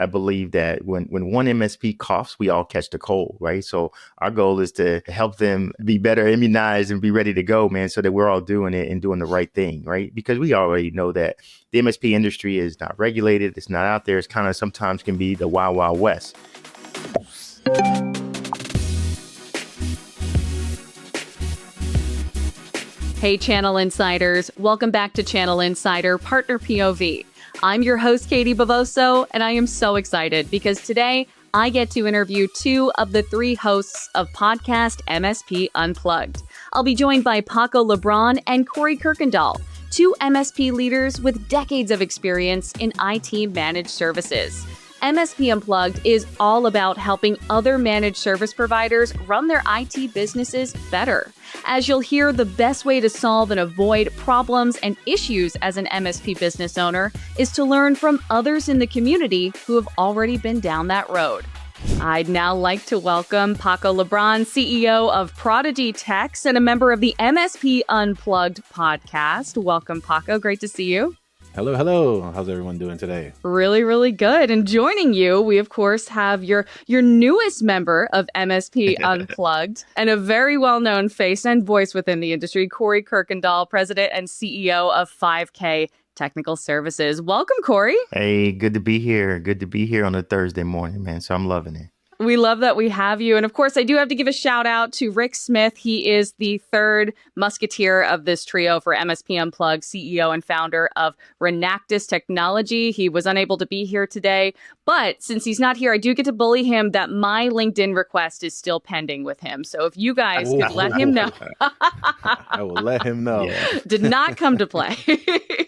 I believe that when one MSP coughs, we all catch the cold, right? So our goal is to help them be better immunized and be ready to go, man, so that we're all doing it and doing the right thing, right? Because we already know that the MSP industry is not regulated. It's not out there. It's kind of sometimes can be the wild, wild west. Hey, Channel Insiders. Welcome back to Channel Insider Partner POV. I'm your host, Katie Bavoso, and I am so excited because today I get to interview two of the three hosts of podcast MSP Unplugged. I'll be joined by Paco, Lebron, and Kirkendoll, two MSP leaders with decades of experience in IT managed services. MSP Unplugged is all about helping other managed service providers run their IT businesses better. As you'll hear, the best way to solve and avoid problems and issues as an MSP business owner is to learn from others in the community who have already been down that road. I'd now like to welcome Paco Lebron, CEO of ProdigyTeks and a member of the MSP Unplugged podcast. Welcome, Paco. Great to see you. Hello. How's everyone doing today? Really, really good. And joining you, we of course have your newest member of MSP Unplugged and a very well-known face and voice within the industry, Katie Kirkendoll, President and CEO of 5K Technical Services. Welcome, Corey. Hey, good to be here. Good to be here on a Thursday morning, man. So I'm loving it. We love that we have you. And of course, I do have to give a shout out to Rick Smith. He is the third musketeer of this trio for MSP Unplugged, CEO and founder of Renactus Technology. He was unable to be here today, but since he's not here, I do get to bully him that my LinkedIn request is still pending with him. So if you guys could let him know. I will let him know. Yeah. Did not come to play.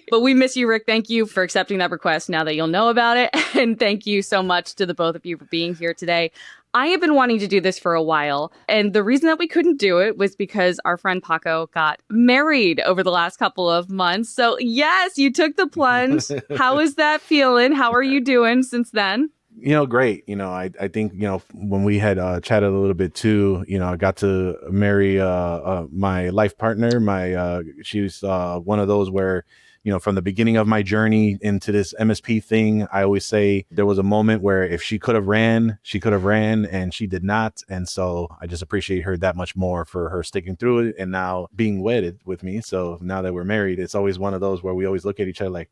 But we miss you, Rick. Thank you for accepting that request now that you'll know about it. And thank you so much to the both of you for being here today. I have been wanting to do this for a while. And the reason that we couldn't do it was because our friend Paco got married over the last couple of months. So yes, you took the plunge. How is that feeling? How are you doing since then? Great. I think, when we had chatted a little bit too, I got to marry my life partner. She's one of those where, from the beginning of my journey into this MSP thing, I always say there was a moment where if she could have ran, and she did not. And so I just appreciate her that much more for her sticking through it and now being wedded with me. So now that we're married, it's always one of those where we always look at each other like,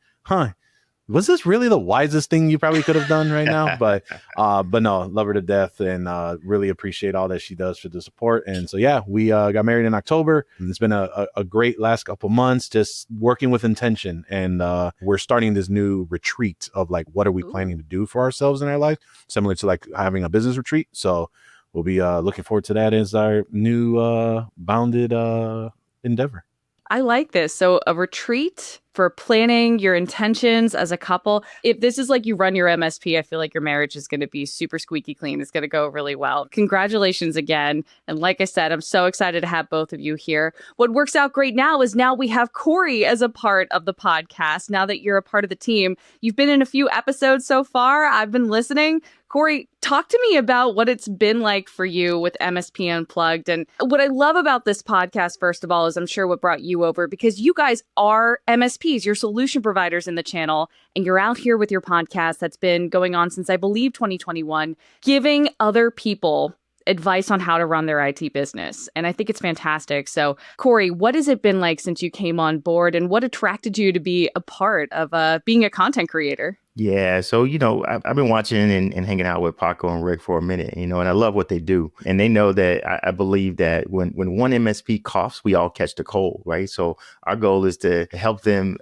was this really the wisest thing you probably could have done right now? But no, love her to death and really appreciate all that she does for the support. And so, yeah, we got married in October. And it's been a great last couple months, just working with intention. And we're starting this new retreat of like, what are we planning to do for ourselves in our life? Similar to like having a business retreat. So we'll be looking forward to that as our new bounded endeavor. I like this. So a retreat for planning your intentions as a couple. If this is like you run your MSP, I feel like your marriage is going to be super squeaky clean. It's going to go really well. Congratulations again. And like I said, I'm so excited to have both of you here. What works out great now is now we have Corey as a part of the podcast. Now that you're a part of the team, you've been in a few episodes so far. I've been listening. Corey, talk to me about what it's been like for you with MSP Unplugged. And what I love about this podcast, first of all, is I'm sure what brought you over, because you guys are MSPs, you're solution providers in the channel, and you're out here with your podcast that's been going on since, I believe, 2021, giving other people advice on how to run their IT business. And I think it's fantastic. So, Corey, what has it been like since you came on board, and what attracted you to be a part of being a content creator? Yeah. So, I've been watching and hanging out with Paco and Rick for a minute, and I love what they do. And they know that I believe that when one MSP coughs, we all catch the cold, right? So our goal is to help them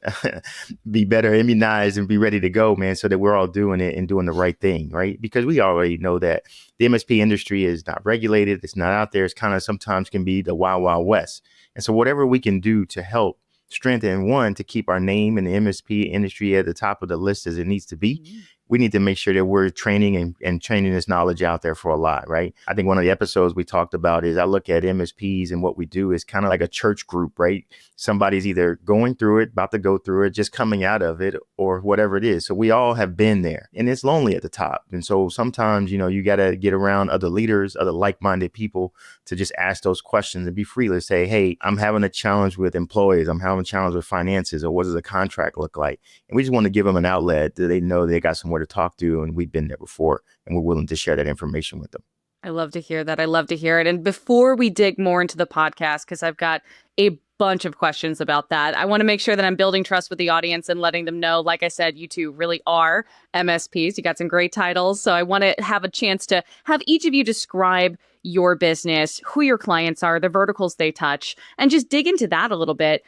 be better immunized and be ready to go, man, so that we're all doing it and doing the right thing, right? Because we already know that the MSP industry is not regulated. It's not out there. It's kind of sometimes can be the wild, wild west. And so whatever we can do to help strengthen, one, to keep our name in the MSP industry at the top of the list as it needs to be. We need to make sure that we're training and training this knowledge out there for a lot, right? I think one of the episodes we talked about is I look at MSPs and what we do is kind of like a church group, right? Somebody's either going through it, about to go through it, just coming out of it, or whatever it is. So we all have been there, and it's lonely at the top. And so sometimes, you got to get around other leaders, other like-minded people to just ask those questions and be free to say, hey, I'm having a challenge with employees. I'm having a challenge with finances, or what does a contract look like? And we just want to give them an outlet that they know they got somewhere somewhere to talk to, and we've been there before, and we're willing to share that information with them. I love to hear that. I love to hear it. And before we dig more into the podcast, because I've got a bunch of questions about that, I want to make sure that I'm building trust with the audience and letting them know, like I said, you two really are MSPs. You got some great titles. So I want to have a chance to have each of you describe your business, who your clients are, the verticals they touch, and just dig into that a little bit.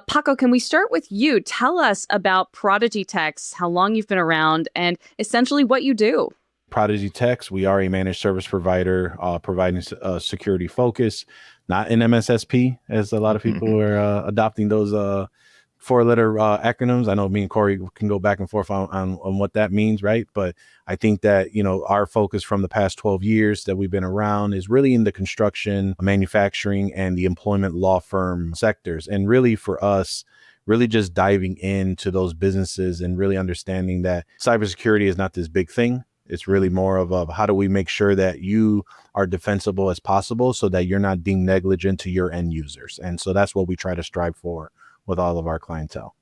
Paco, can we start with you? Tell us about ProdigyTeks, how long you've been around, and essentially what you do. ProdigyTeks, we are a managed service provider providing security focus, not an MSSP, as a lot of people are adopting those 4-letter acronyms. I know me and Corey can go back and forth on what that means, right? But I think that, our focus from the past 12 years that we've been around is really in the construction, manufacturing, and the employment law firm sectors. And really for us, really just diving into those businesses and really understanding that cybersecurity is not this big thing. It's really more of how do we make sure that you are defensible as possible so that you're not deemed negligent to your end users. And so that's what we try to strive for with all of our clientele.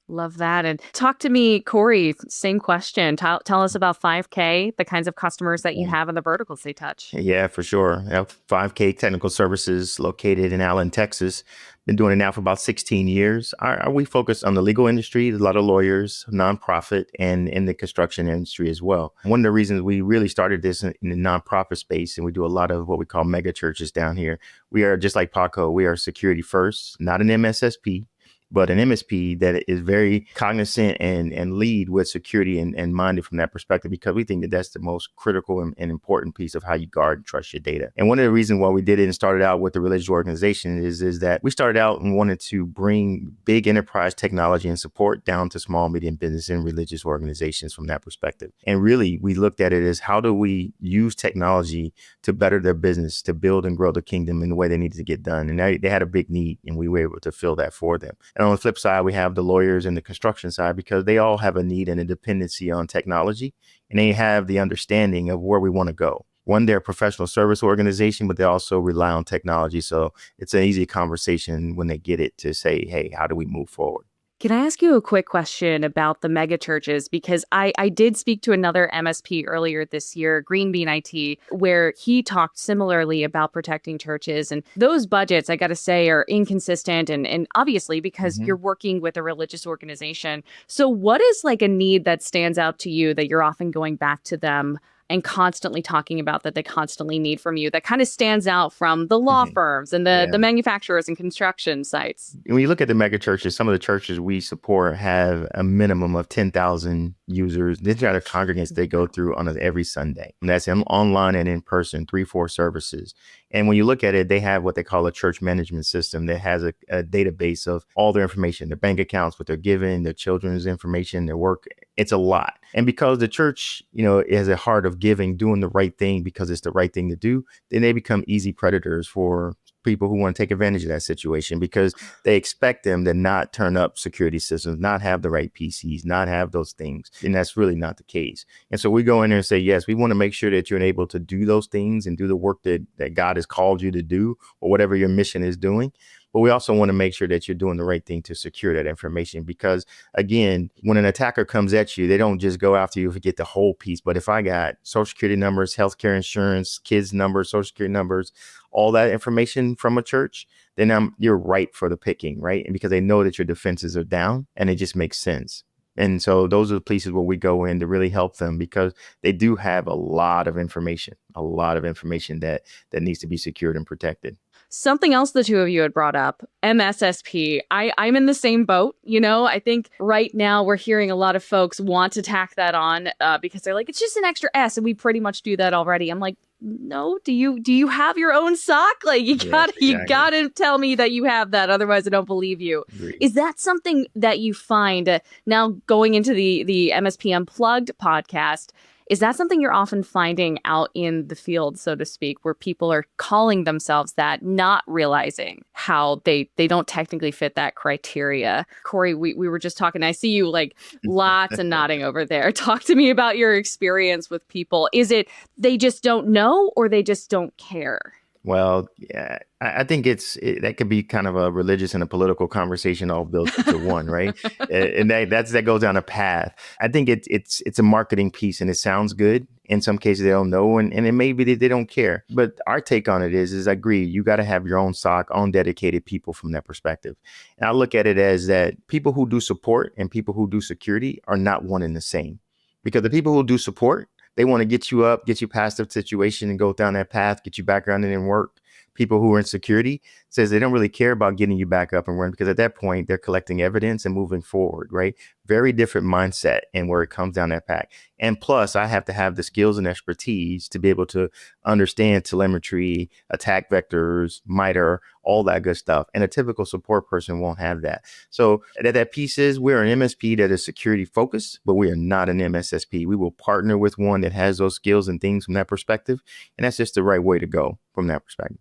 Love that. And talk to me, Corey, same question. Tell us about 5K, the kinds of customers that you have and the verticals they touch. Yeah, for sure. 5K Technical Services located in Allen, Texas. Been doing it now for about 16 years. We focus on the legal industry, a lot of lawyers, nonprofit, and in the construction industry as well. One of the reasons we really started this in the nonprofit space, and we do a lot of what we call mega churches down here. We are just like Paco. We are security first, not an MSSP, but an MSP that is very cognizant and lead with security and minded from that perspective, because we think that that's the most critical and important piece of how you guard and trust your data. And one of the reasons why we did it and started out with the religious organization is that we started out and wanted to bring big enterprise technology and support down to small, medium business and religious organizations from that perspective. And really, we looked at it as how do we use technology to better their business, to build and grow the kingdom in the way they needed to get done. And they had a big need, and we were able to fill that for them. And on the flip side, we have the lawyers and the construction side, because they all have a need and a dependency on technology, and they have the understanding of where we want to go. One, they're a professional service organization, but they also rely on technology. So it's an easy conversation when they get it to say, hey, how do we move forward? Can I ask you a quick question about the mega churches? Because I did speak to another MSP earlier this year, Green Bean IT, where he talked similarly about protecting churches. And those budgets, I got to say, are inconsistent. And obviously, because you're working with a religious organization. So what is like a need that stands out to you that you're often going back to them and constantly talking about that they constantly need from you, that kind of stands out from the law firms and the manufacturers and construction sites? When you look at the mega churches, some of the churches we support have a minimum of 10,000 users. These are the congregants they go through on every Sunday. And that's online and in person, 3-4 services. And when you look at it, they have what they call a church management system that has a database of all their information, their bank accounts, what they're giving, their children's information, their work. It's a lot. And because the church, has a heart of giving, doing the right thing because it's the right thing to do, then they become easy predators for people who want to take advantage of that situation, because they expect them to not turn up security systems, not have the right PCs, not have those things. And that's really not the case. And so we go in there and say, yes, we want to make sure that you're able to do those things and do the work that God has called you to do, or whatever your mission is doing. But we also want to make sure that you're doing the right thing to secure that information, because, again, when an attacker comes at you, they don't just go after you if you get the whole piece. But if I got social security numbers, healthcare insurance, kids numbers, social security numbers, all that information from a church, then you're ripe for the picking, right? And because they know that your defenses are down, and it just makes sense. And so those are the places where we go in to really help them, because they do have a lot of information that needs to be secured and protected. Something else the two of you had brought up, MSSP. I'm in the same boat. I think right now we're hearing a lot of folks want to tack that on because they're like, it's just an extra S, and we pretty much do that already. I'm like, no, do you have your own SOC? Like you gotta tell me that you have that, otherwise I don't believe you. Agreed. Is that something that you find now going into the MSP Unplugged podcast? Is that something you're often finding out in the field, so to speak, where people are calling themselves that, not realizing how they don't technically fit that criteria? Corey, we were just talking. I see you like lots and nodding over there. Talk to me about your experience with people. Is it they just don't know, or they just don't care? Well, yeah, I think that could be kind of a religious and a political conversation all built into one, right? And that goes down a path. I think it's a marketing piece, and it sounds good. In some cases, they don't know, and it may be that they don't care. But our take on it is I agree. You got to have your own SOC, own dedicated people from that perspective. And I look at it as that people who do support and people who do security are not one and the same, because the people who do support, they want to get you up, get you past the situation and go down that path, get you back around and work. People who are in security says they don't really care about getting you back up and running, because at that point they're collecting evidence and moving forward, right? Very different mindset and where it comes down that path. And plus, I have to have the skills and expertise to be able to understand telemetry, attack vectors, MITRE, all that good stuff. And a typical support person won't have that. So that piece is we're an MSP that is security focused, but we are not an MSSP. We will partner with one that has those skills and things from that perspective. And that's just the right way to go from that perspective.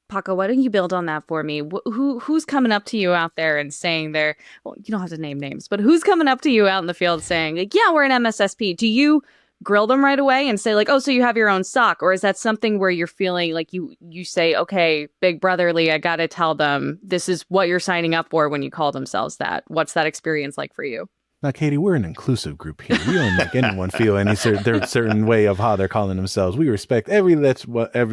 Paco, why don't you build on that for me? Who's coming up to you out there and saying well, you don't have to name names, but who's coming up to you out in the field saying, like, yeah, we're an MSSP? Do you grill them right away and say, like, oh, so you have your own SOC? Or is that something where you're feeling like you say, okay, big brotherly, I got to tell them this is what you're signing up for when you call themselves that? What's that experience like for you? Now, Katie, we're an inclusive group here. We don't make anyone feel any certain way of how they're calling themselves. We respect every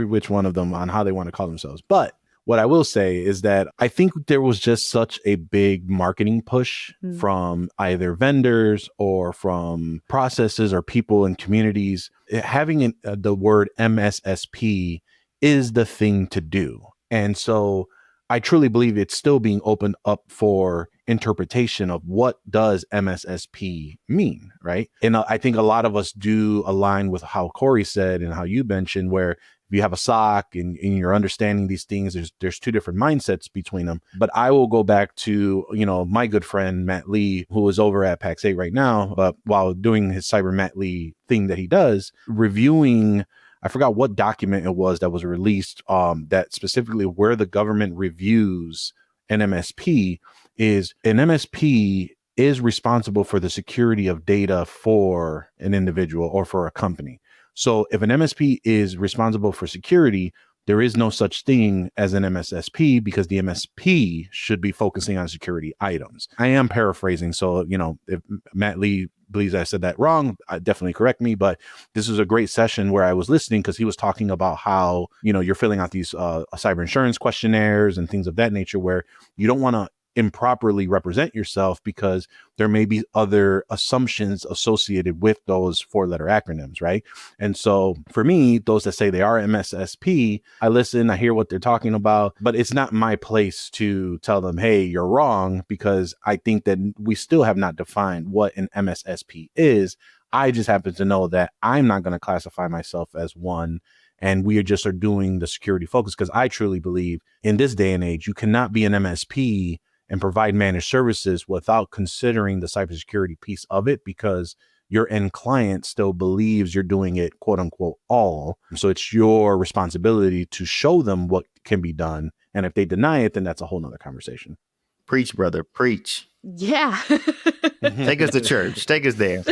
which one of them on how they want to call themselves. But what I will say is that I think there was just such a big marketing push from either vendors or from processes or people in communities. Having the word MSSP is the thing to do. And so I truly believe it's still being opened up for interpretation of what does MSSP mean, right? And I think a lot of us do align with how Corey said and how you mentioned, where if you have a SOC and you're understanding these things, there's two different mindsets between them. But I will go back to, my good friend, Matt Lee, who is over at PAX 8 right now, but while doing his Cyber Matt Lee thing that he does, reviewing, I forgot what document it was that was released, that specifically where the government reviews an MSP is an MSP is responsible for the security of data for an individual or for a company. So if an MSP is responsible for security, there is no such thing as an MSSP, because the MSP should be focusing on security items. I am paraphrasing. So, if Matt Lee believes I said that wrong, definitely correct me. But this was a great session where I was listening, because he was talking about how, you're filling out these cyber insurance questionnaires and things of that nature, where you don't want to improperly represent yourself because there may be other assumptions associated with those 4-letter acronyms, right? And so for me, those that say they are MSSP, I listen, I hear what they're talking about, but it's not my place to tell them, hey, you're wrong, because I think that we still have not defined what an MSSP is. I just happen to know that I'm not going to classify myself as one, and we are doing the security focus, because I truly believe in this day and age, you cannot be an MSP and provide managed services without considering the cybersecurity piece of it, because your end client still believes you're doing it, quote unquote, all. So it's your responsibility to show them what can be done. And if they deny it, then that's a whole nother conversation. Preach, brother, preach. Yeah. Take us to church. Take us there.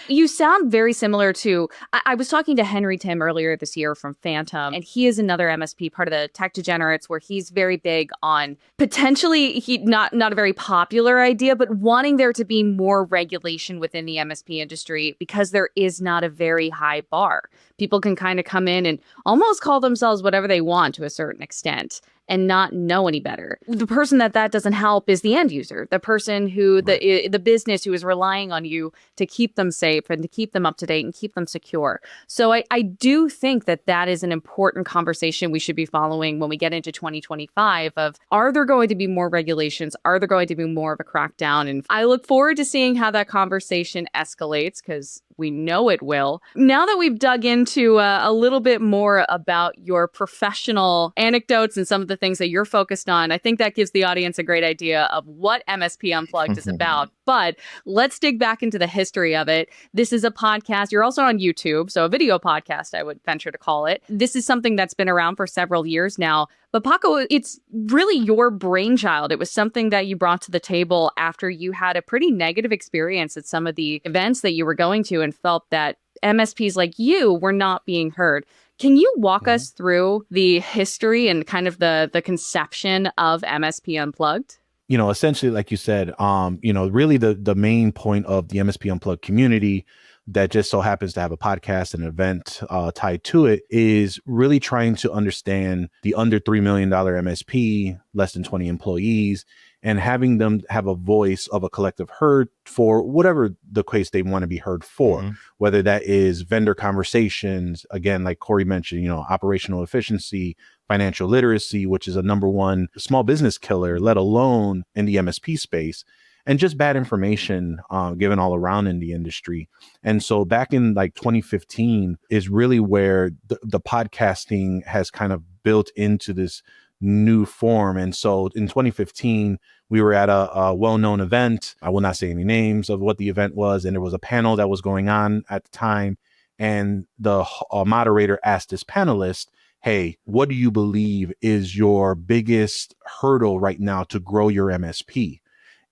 You sound very similar to, I was talking to Henry Tim earlier this year from Phantom, and he is another MSP, part of the tech degenerates, where he's very big on potentially, not a very popular idea, but wanting there to be more regulation within the MSP industry, because there is not a very high bar. People can kind of come in and almost call themselves whatever they want to a certain extent and not know any better. The person that doesn't help is the end user, the person who, the business who is relying on you to keep them safe and to keep them up to date and keep them secure. So I do think that is an important conversation we should be following when we get into 2025 of, are there going to be more regulations? Are there going to be more of a crackdown? And I look forward to seeing how that conversation escalates, because we know it will. Now that we've dug into a little bit more about your professional anecdotes and some of the things that you're focused on, I think that gives the audience a great idea of what MSP Unplugged is about. But let's dig back into the history of it. This is a podcast. You're also on YouTube, so a video podcast, I would venture to call it. This is something that's been around for several years now. But Paco, it's really your brainchild. It was something that you brought to the table after you had a pretty negative experience at some of the events that you were going to and felt that MSPs like you were not being heard. Can you walk us through the history and kind of the conception of MSP Unplugged? Essentially, like you said, really the main point of the MSP Unplugged community that just so happens to have a podcast and an event tied to it is really trying to understand the under $3 million MSP, less than 20 employees, and having them have a voice of a collective heard for whatever the case they want to be heard for, whether that is vendor conversations, again, like Corey mentioned, operational efficiency, financial literacy, which is a number one small business killer, let alone in the MSP space, and just bad information given all around in the industry. And so back in like 2015 is really where the podcasting has kind of built into this new form. And so in 2015, we were at a well-known event. I will not say any names of what the event was. And there was a panel that was going on at the time. And the moderator asked his panelist, hey, what do you believe is your biggest hurdle right now to grow your MSP?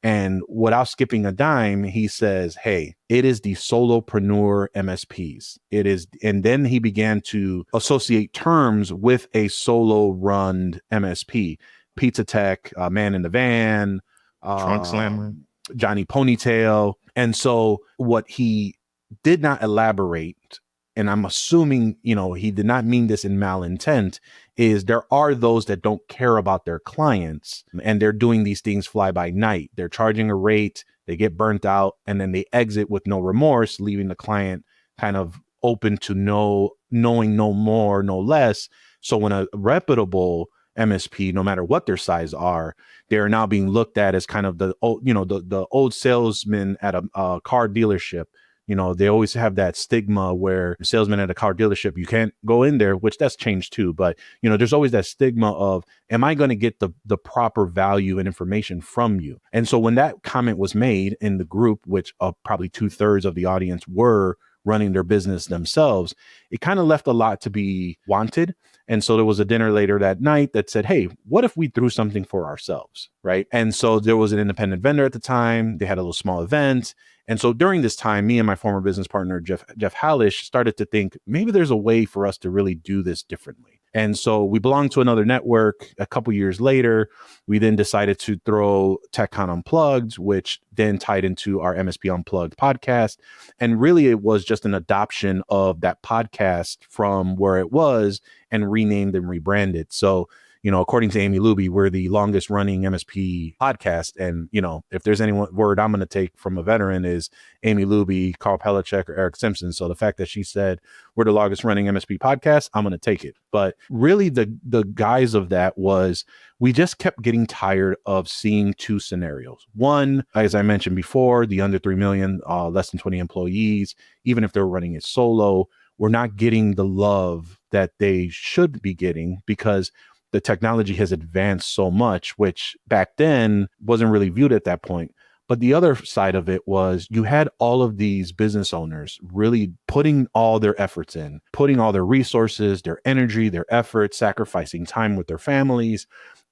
And without skipping a dime, he says, hey, it is the solopreneur MSPs. It is. And then he began to associate terms with a solo run MSP, Pizza Tech, Man in the Van, Trunk Slammer, Johnny Ponytail. And so what he did not elaborate, and I'm assuming, he did not mean this in malintent, is there are those that don't care about their clients and they're doing these things fly by night. They're charging a rate, they get burnt out, and then they exit with no remorse, leaving the client kind of open to knowing no more, no less. So when a reputable MSP, no matter what their size are, they are now being looked at as kind of the old, the old salesman at a car dealership. They always have that stigma where salesmen at a car dealership, you can't go in there, which that's changed too. But, there's always that stigma of, am I going to get the proper value and information from you? And so when that comment was made in the group, which probably 2/3 of the audience were running their business themselves, it kind of left a lot to be wanted. And so there was a dinner later that night that said, hey, what if we threw something for ourselves? Right. And so there was an independent vendor at the time. They had a little small event. And so during this time, me and my former business partner, Jeff Hallish, started to think maybe there's a way for us to really do this differently. And so we belonged to another network. A couple years later, we then decided to throw TechCon Unplugged, which then tied into our MSP Unplugged podcast. And really, it was just an adoption of that podcast from where it was and renamed and rebranded. So, according to Amy Luby, we're the longest running MSP podcast. And, if there's any word I'm going to take from a veteran is Amy Luby, Carl Pelachek, or Eric Simpson. So the fact that she said we're the longest running MSP podcast, I'm going to take it. But really the guise of that was we just kept getting tired of seeing two scenarios. One, as I mentioned before, the under 3 million, less than 20 employees, even if they're running it solo, we're not getting the love that they should be getting because the technology has advanced so much, which back then wasn't really viewed at that point. But the other side of it was you had all of these business owners really putting all their efforts in, putting all their resources, their energy, their effort, sacrificing time with their families,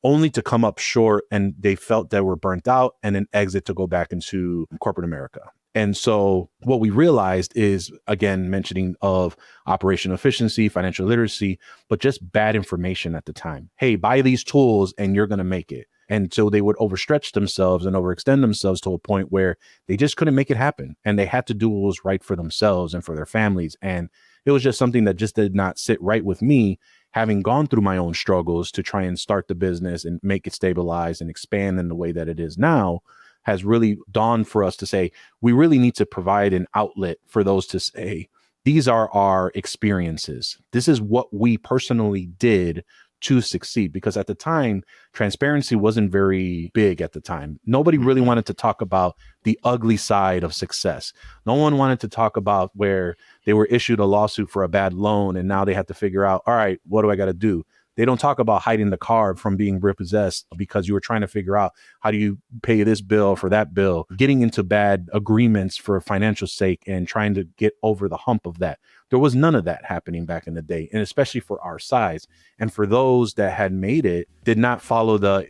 only to come up short, and they felt they were burnt out and then exit to go back into corporate America. And so what we realized is, again, mentioning of operational efficiency, financial literacy, but just bad information at the time. Hey, buy these tools and you're going to make it. And so they would overstretch themselves and overextend themselves to a point where they just couldn't make it happen. And they had to do what was right for themselves and for their families. And it was just something that just did not sit right with me, having gone through my own struggles to try and start the business and make it stabilize and expand in the way that it is now. Has really dawned for us to say, we really need to provide an outlet for those to say, these are our experiences. This is what we personally did to succeed. Because at the time, transparency wasn't very big at the time. Nobody really wanted to talk about the ugly side of success. No one wanted to talk about where they were issued a lawsuit for a bad loan and now they have to figure out, all right, what do I got to do? They don't talk about hiding the card from being repossessed because you were trying to figure out how do you pay this bill for that bill, getting into bad agreements for financial sake and trying to get over the hump of that. There was none of that happening back in the day, and especially for our size. And for those that had made it, did not follow the,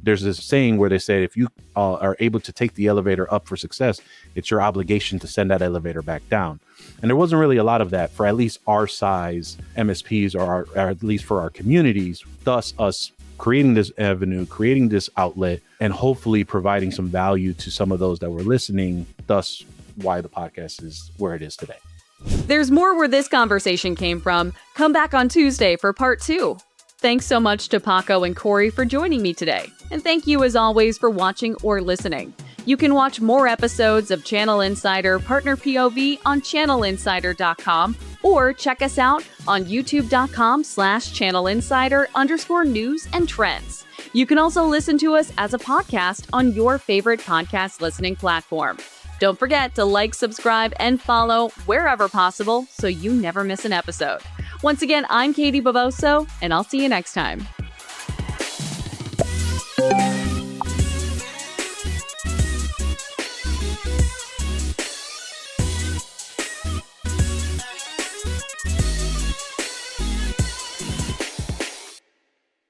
there's this saying where they say, if you are able to take the elevator up for success, it's your obligation to send that elevator back down. And there wasn't really a lot of that for at least our size MSPs, or at least for our communities, thus us creating this avenue, creating this outlet, and hopefully providing some value to some of those that were listening, thus why the podcast is where it is today. There's more where this conversation came from. Come back on Tuesday for part 2. Thanks so much to Paco and Corey for joining me today. And thank you as always for watching or listening. You can watch more episodes of Channel Insider Partner POV on channelinsider.com or check us out on youtube.com/channelinsider_news and trends. You can also listen to us as a podcast on your favorite podcast listening platform. Don't forget to like, subscribe, and follow wherever possible so you never miss an episode. Once again, I'm Katie Bavoso, and I'll see you next time.